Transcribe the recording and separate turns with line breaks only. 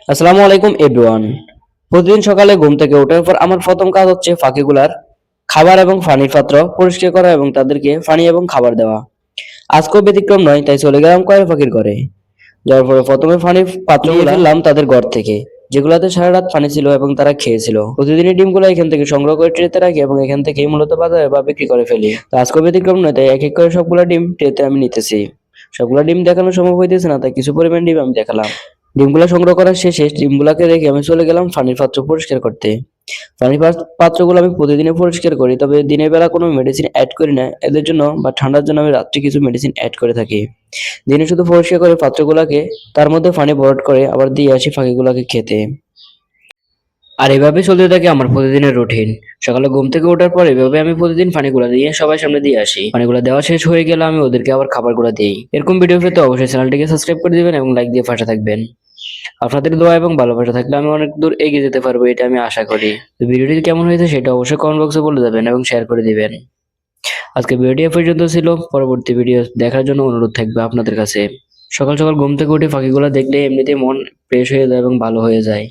আসসালামু আলাইকুম এভরিওয়ান। প্রতিদিন সকালে ঘুম থেকে ওঠার পর আমার প্রথম কাজ হচ্ছে পাখিগুলার খাবার এবং পানির পাত্র পরিষ্কার করা এবং তাদেরকে পানি এবং খাবার দেওয়া। আজকেও ব্যতিক্রম নয়, তাই চলে গেলাম কয়েল পাখির ঘরে। যাওয়ার পরে প্রথমে পানির পাত্রগুলো নিয়ে ফেললাম তাদের ঘর থেকে, যেগুলাতে সারা রাত পানি ছিল এবং তারা খেয়েছিল। প্রতিদিনই ডিমগুলো এখান থেকে সংগ্রহ করে ট্রেতে রাখি এবং এখান থেকেই মূলত বাজারে বা বিক্রি করে ফেলি। তো আজকেও ব্যতিক্রম নয়, তাই এক এক করে সবগুলা ডিম ট্রেতে আমি নিতেছি। সবগুলা ডিম দেখানো সম্ভব হইতেছে না, তাই কিছু পরিমাণ ডিম আমি দেখালাম। ডিমগুলা সংগ্রহ করার শেষে ডিমগুলাকে রেখে আমি চলে গেলাম পানির পাত্র পরিষ্কার করতে। পাত্রগুলো আমি প্রতিদিনই পরিষ্কার করি, তবে দিনের বেলা কোনো মেডিসিন অ্যাড করি না এদের জন্য, বা ঠান্ডার জন্য আমি রাত্রে কিছু মেডিসিন অ্যাড করে থাকি। দিনে শুধু পরিষ্কার করে পাত্রগুলাকে তার মধ্যে পানি ভরাট করে আবার দিয়ে আসি পাখিগুলাকে খেতে। আর এভাবে চলতে থাকে আমার প্রতিদিনের রুটিন। সকালে ঘুম থেকে ওঠার পর এভাবে আমি প্রতিদিন পানিগুলা দিয়ে সবার সামনে দিয়ে আসি। পানিগুলা দেওয়া শেষ হয়ে গেলে আমি ওদেরকে আবার খাবারগুলা দিই। এরকম ভিডিও পেতে অবশ্যই চ্যানেলটিকে সাবস্ক্রাইব করে দিবেন এবং লাইক দিয়ে পাশে থাকবেন। আপনাদের দোয়া এবং ভালোবাসা থাকলে আমি অনেক দূর এগিয়ে যেতে পারবো, এটা আমি আশা করি। তো ভিডিওটি কেমন হয়েছে সেটা অবশ্যই কমেন্ট বক্সে বলে যাবেন এবং শেয়ার করে দিবেন। আজকে ভিডিও এ পর্যন্ত ছিল। পরবর্তী ভিডিও দেখার জন্য অনুরোধ থাকবে আপনাদের কাছে। সকাল সকাল ঘুম থেকে উঠে পাখিগুলো দেখলে এমনিতেই মন ফ্রেশ হয়ে যায় এবং ভালো হয়ে যায়।